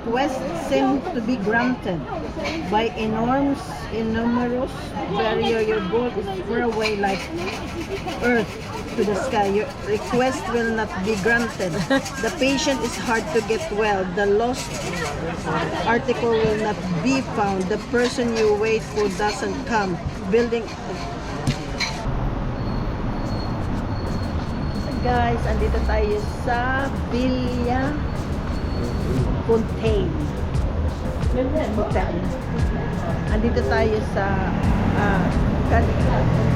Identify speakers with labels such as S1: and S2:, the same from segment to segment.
S1: request seem to be granted by enormous barrier. Your goal is far away like earth to the sky. Your request will not be granted. The patient is hard to get well. The lost article will not be found. The person you wait for doesn't come. Building. Guys, andito tayo sa Villa Fontaine Hotel. Andito tayo sa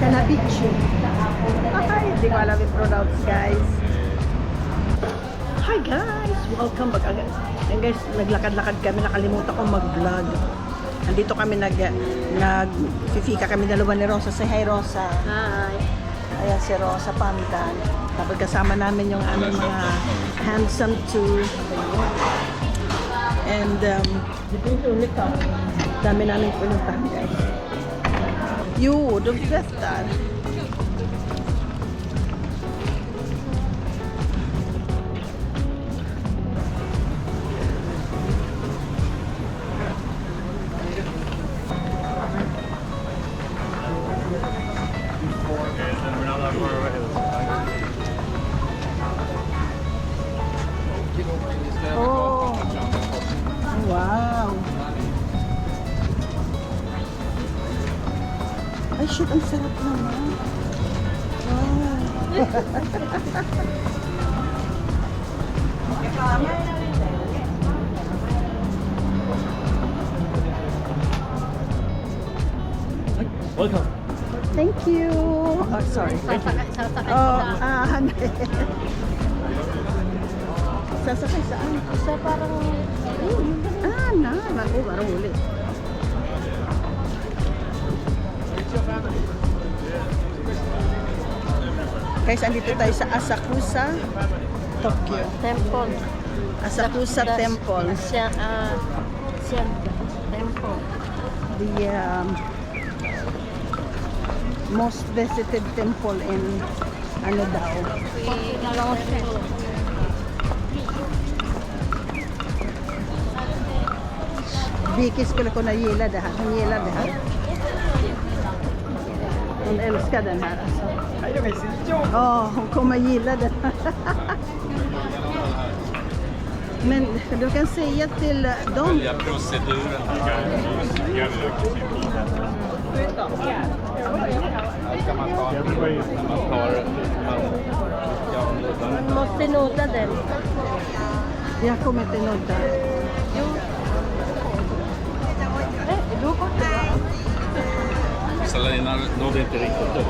S1: Canabiche. Ay, hindi ko alam yung pronounce, guys. Hi guys! Welcome back. Ayan guys, naglakad-lakad kami. Nakalimutan ko mag-vlog. Andito kami nag-fifika kami dalawa ni Rosa. Say hi, Rosa. Hi. Ayan si Rosa Pandan. Tapos kasama namin yung aming mga handsome two. And dami namin pinuntahan, guys. You, don't get that. Oh, wow. Ay, shit, ang sarap naman. Wow.
S2: Welcome.
S1: Thank you. Oh, sorry. Sasakay saan?
S3: Sa parang...
S1: Naku, parang huli. Guys, andito tayo sa Asakusa, Tokyo.
S3: Temple.
S1: Asakusa Temple.
S3: Siya Temple.
S1: The most visited temple in ano daw. Vicky skulle kunna gilla det här. Hon gillar det här. Hon älskar den här alltså. Hon kommer gilla det. Men du kan säga till dem.
S2: Följa proceduren.
S3: Man måste nota den.
S1: Jag kommer inte nota.
S2: Salina nådde inte riktigt upp.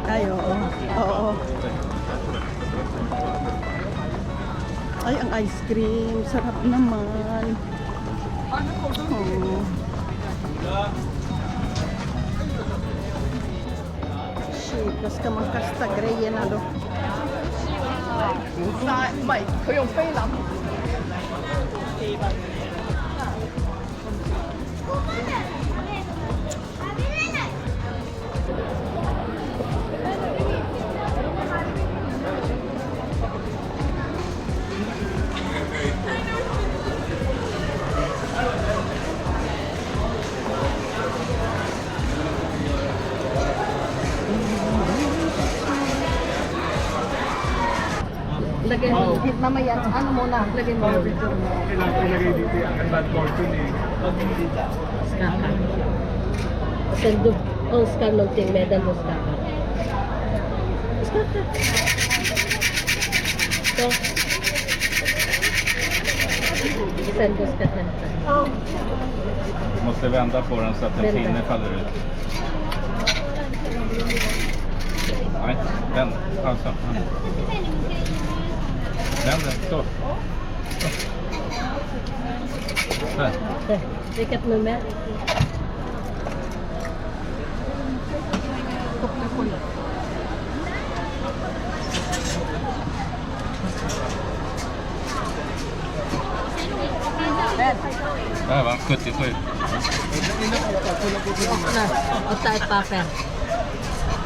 S1: Ay, oo. Oo. Ay, ang ice cream. Sarap naman. Oh. Shit, vad ska man kasta grejerna då? Nej, Mike, får jag spela? Lagyan mo. Mamaya, ano muna? Lagyan mo.
S4: Kailangan ko ilagay dito yan. Ang bad fortune eh.
S3: Skaka. Sendo. Oscar någonting med den skaka. Skaka. Så. Sendo skaka.
S2: Måste vända på den så att en pinne faller ut. Nej, vänd. Alltså. Vänd den. Stå. Där.
S3: Vilket nummer?
S2: Där va, 77.
S3: Och ta ett papper.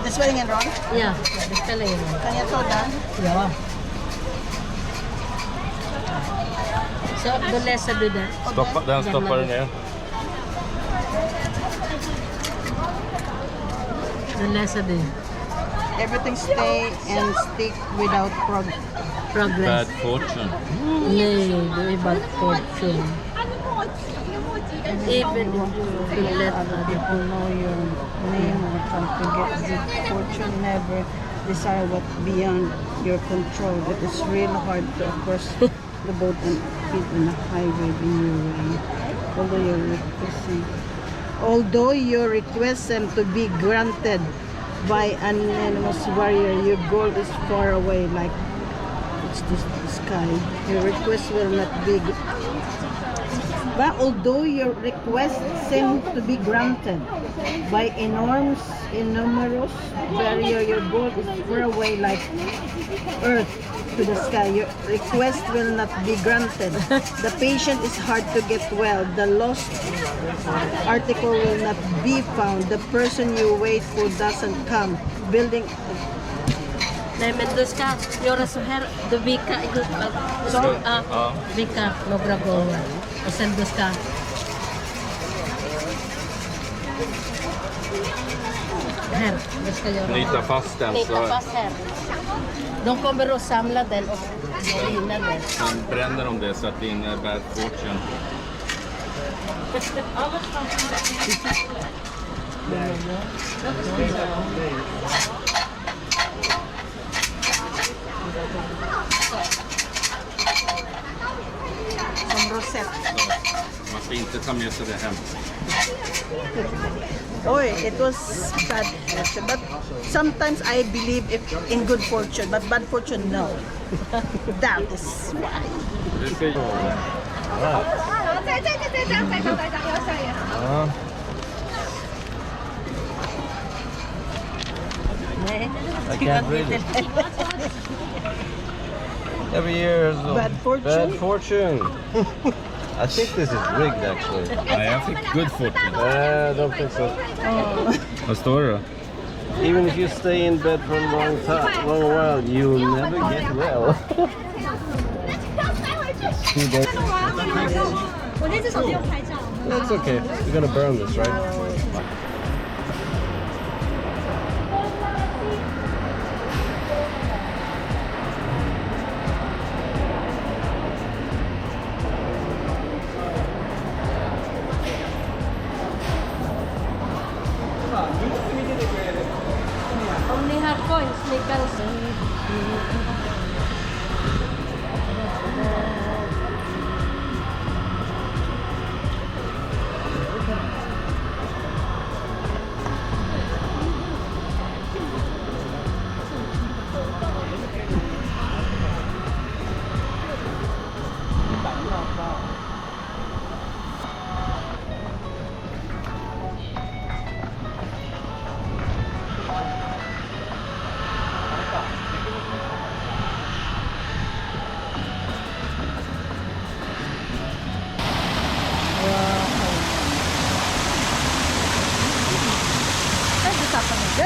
S1: Det spelar ingen roll.
S3: Ja, det spelar ingen roll.
S1: Kan jag ta den?
S3: Ja. Så, då läser du det.
S2: Den stoppar du ner.
S3: Då läser du.
S1: Everything stay and stick without
S3: Progress.
S2: Bad fortune.
S3: Nej, det är bad fortune. Even if you let
S1: other people know your name or try to get good fortune, never desire what beyond your control. It is real hard to cross the boat and feet on a highway in your way. Although your request them to be granted by an anonymous warrior, your goal is far away, like it's just the sky. Your request will not be. But although your request seems to be granted by enormous barrier, your goal is far away, like earth to the sky. Your request will not be granted. The patient is hard to get well. The lost article will not be found. The person you wait for doesn't come. Building.
S3: Nej, men du ska göra så här. Du vikar.
S1: Så?
S2: Ja.
S3: Vikar några gånger. Och sen du ska... Här, du ska göra...
S2: Knyta fast den
S3: Knyta
S2: så
S3: fast här. De kommer att samla den och brinna den.
S2: sen bränner de det så att det är bad fortune.
S1: Som rosett.
S2: Man ska inte ta med sig det hem.
S1: Oi, it was bad fortune. But sometimes I believe in good fortune, but bad fortune, no. That is why.
S2: Det ser
S1: Nej.
S5: I can't read it. Every year is
S1: Bad fortune?
S5: Bad fortune. I think this is rigged actually.
S2: Nej, jag fick good fortune.
S5: I don't think so.
S2: Vad står det då?
S5: Even if you stay in bed for a long while, you'll never get well. 2 days. That's okay. You're gonna burn this, right?
S3: Om ni har coins, ni kan se.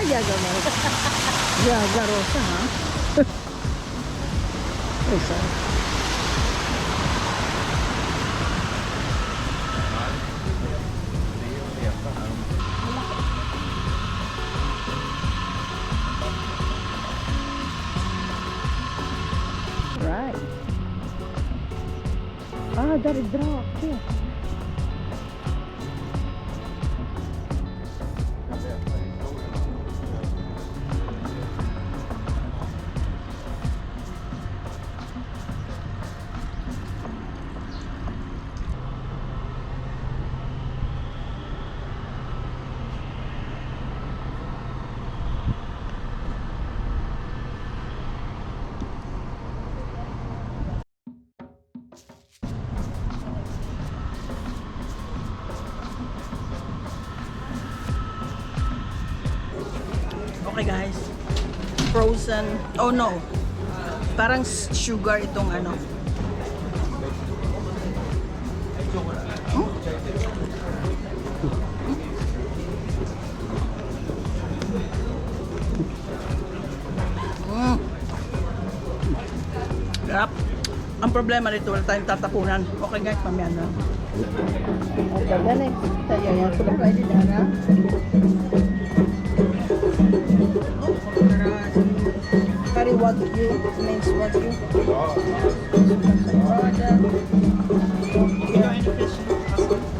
S1: Jaga mo. Jaga Rosa, ha? Rosa. Right. Ah, dari drake. Okay guys, frozen, oh no, parang sugar itong ano.
S6: problema dito, wala tayong tatapunan. Okay guys, mamaya na.
S1: Okay, the next tayo yan. Sudah pwede dara. Kari wagyu, means wagyu.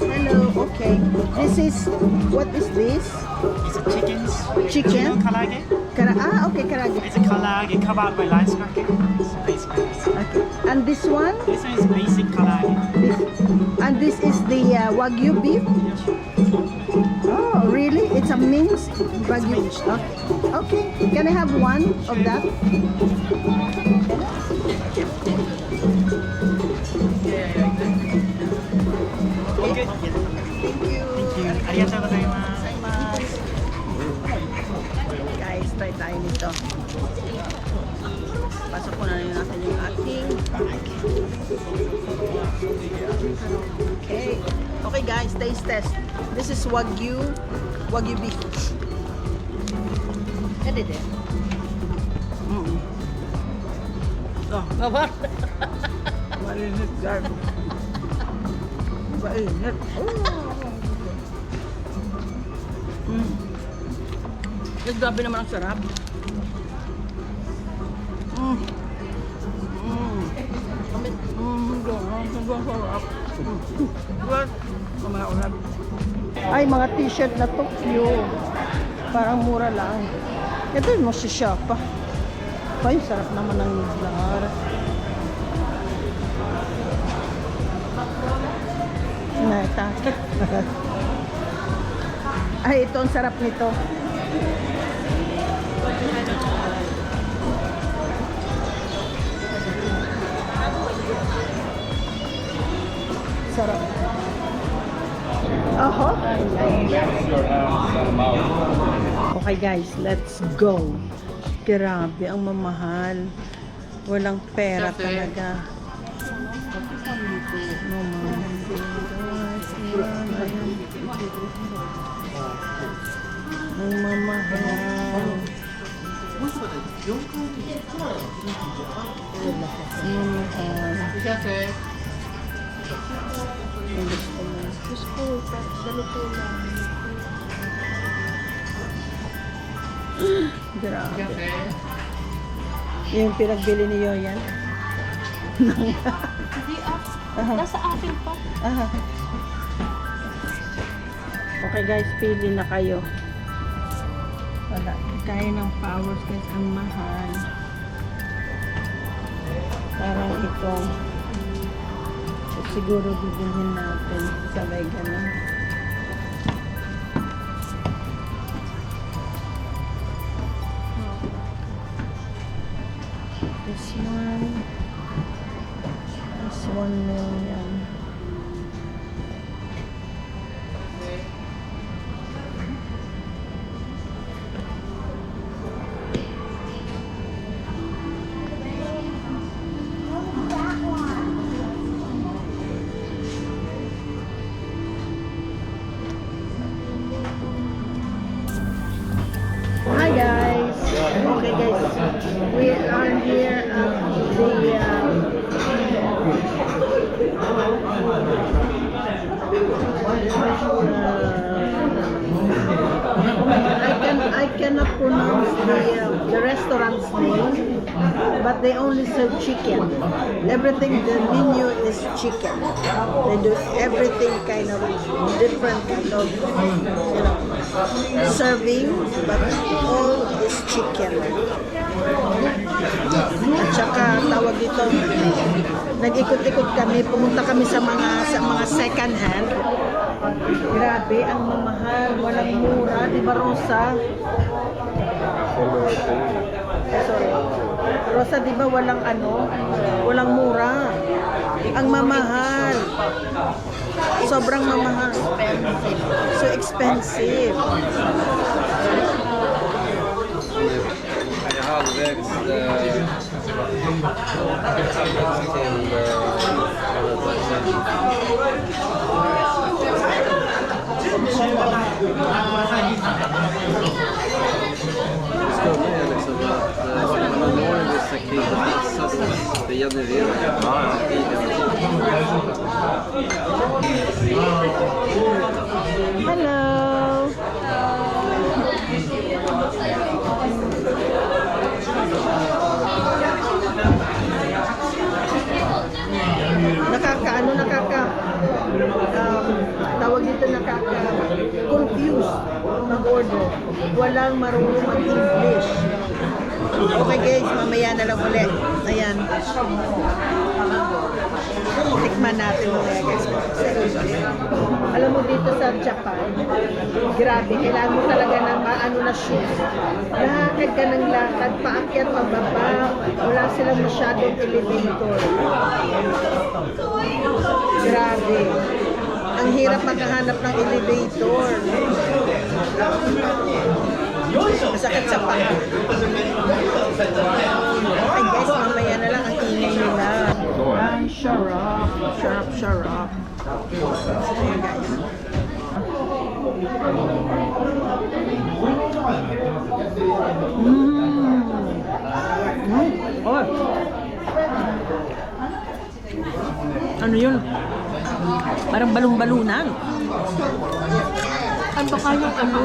S1: Hello, okay. This is, what is this?
S7: It's a chickens.
S1: Chicken?
S7: Karaage.
S1: Okay, karage.
S7: It's a karaage covered by rice cracker. It's basically this.
S1: Okay. And this one?
S7: This one is basic karaage.
S1: This, and this is the wagyu beef? Oh, really? It's a minced wagyu. Okay. Can I have one of that?
S7: Okay.
S1: Thank you.
S7: Arigatou gozaimasu.
S6: Guys, try tayo nito. Pasok po na natin yung ating bag. Okay. Okay guys, taste test. This is wagyu beef.
S3: Pwede din.
S6: Oh,
S3: Baba.
S6: mainit guys. Mainit. Grabe naman ang sarap.
S1: Ay, mga t-shirt na Tokyo. Parang mura lang. Ito yung masisya pa. Ay, sarap naman ng lugar. Natakot. Ay, ito ang sarap nito. Sarap. Aha. Okay guys, let's go. Grabe, ang mamahal. Walang pera talaga. No, ang mamahal. Grabe. Yung pinagbili ni Yoyan.
S3: Hindi nasa akin pa.
S1: Okay guys, pili na kayo. Wala. Kaya ng powers guys, ang mahal. Parang ito. Siguro bibilhin natin. Sabay ganun. This one. This 1 million. Hi guys. Okay guys, we are here I cannot pronounce the restaurant's name, but they only serve chicken. Everything, the menu is chicken. They do everything kind of different kind of, you know, serving, but all is chicken. At saka tawag dito, nag-ikot-ikot kami, pumunta kami sa mga second hand. Grabe, ang mamahal, walang mura, di ba Rosa? Sorry. Rosa, di ba walang walang mura. Ang mamahal. Sobrang mamahal. So expensive.
S5: Halvvägs Skulle är liksom att man når vissa kriser det genererar
S6: walang marunong mag-English. Okay guys, mamaya na lang ulit. Ayan. Tikman natin mamaya guys. Alam mo dito sa Japan, grabe, kailangan mo talaga ng maano na shoes. Lakad ka ng lakad, paakyat, pababa. Wala silang masyadong elevator. Grabe. Ang hirap makahanap ng elevator. Masakit sa paa. Ay guys, mamaya na lang ang ingay nila. Ang sarap. Sarap, sarap. Ayan guys. Oh. Ano yun? Parang balong-balunan.
S3: Ano ba kayong ano?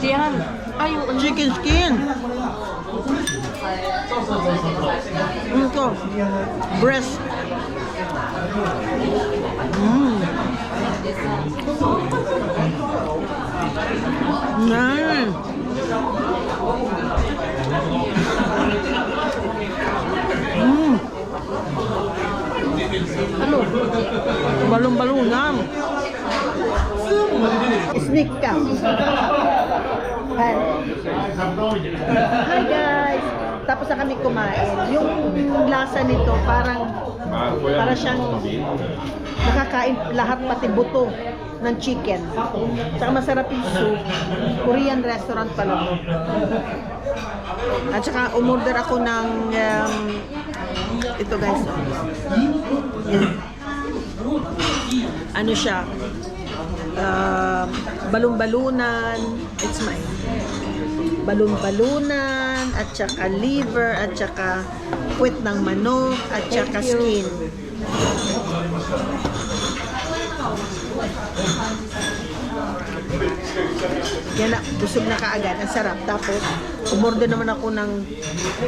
S3: Diyan. Ay, yung ano?
S6: Chicken skin. Ito. Breast. Nice. Ano? Balong-balunan. Sneak ka. Hi. Hi guys. Tapos na kami kumain. Yung lasa nito parang para siyang nakakain lahat pati buto ng chicken. Tsaka masarap yung soup. Korean restaurant pala to. At saka umorder ako ng ito guys. Ano siya? Balon-balunan. It's mine. Balon-balunan at saka liver at saka puwet ng manok at saka skin. Yan na, busog na kaagad. Ang sarap. Tapos, umorder naman ako ng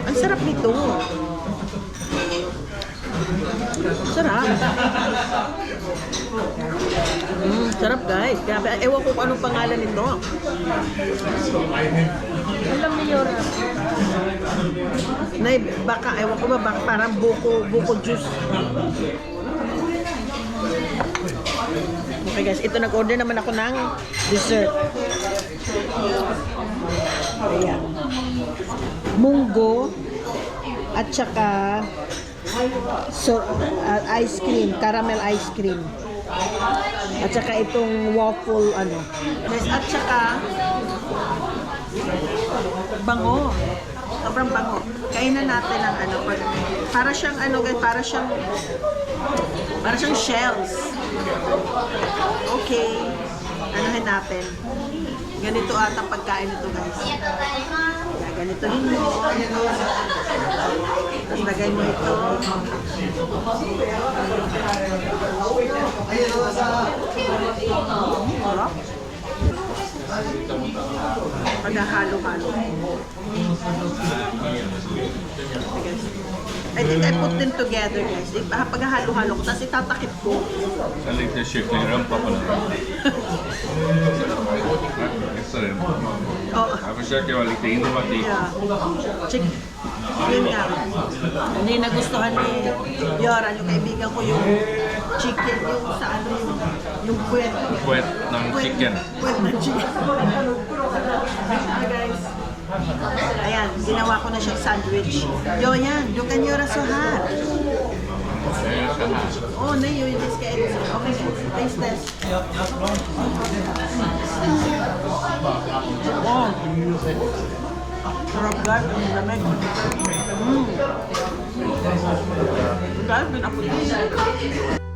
S6: ang sarap nito. Sarap. Sarap guys. Grabe. Ewan ko kung anong pangalan nito.
S3: Alam niyo yun.
S6: Na baka, ewan ko ba, baka parang buko juice. Okay guys, ito nag-order naman ako ng dessert. Ayan. Munggo at saka ice cream, caramel ice cream. At saka itong waffle ano. Guys, at saka bango. Sobrang bango. Kainan natin ang ano, para siyang ano guys, para siyang shells. Okay. Anuhin natin. Ganito ata pagkain nito guys. Ganito rin mo. Tapos lagay mo ito. Sarap. Paghahalo-halo. I think I put them together guys. Paghahalo-halo ko. Tapos itatakip ko.
S2: Sen lite kycklingrumpa på den. Mixar den.
S6: Oh.
S2: Jag försöker vara lite innovativ.
S6: Yeah. Check. Yun nga. Hindi nagustuhan ni Yoran, yung kaibigan ko, yung chicken, yung sa ano, yung puwet.
S2: Puwet ng chicken.
S6: Puwet ng chicken. Hi guys. Ayan, ginawa ko na siyang sandwich. Yo, yan. Doon ka Yora Sohar. Oh, na yun. This ka Edison. Okay guys. Taste test. Oh. Sarap guys. Ang lamig. Guys, bin ako dito.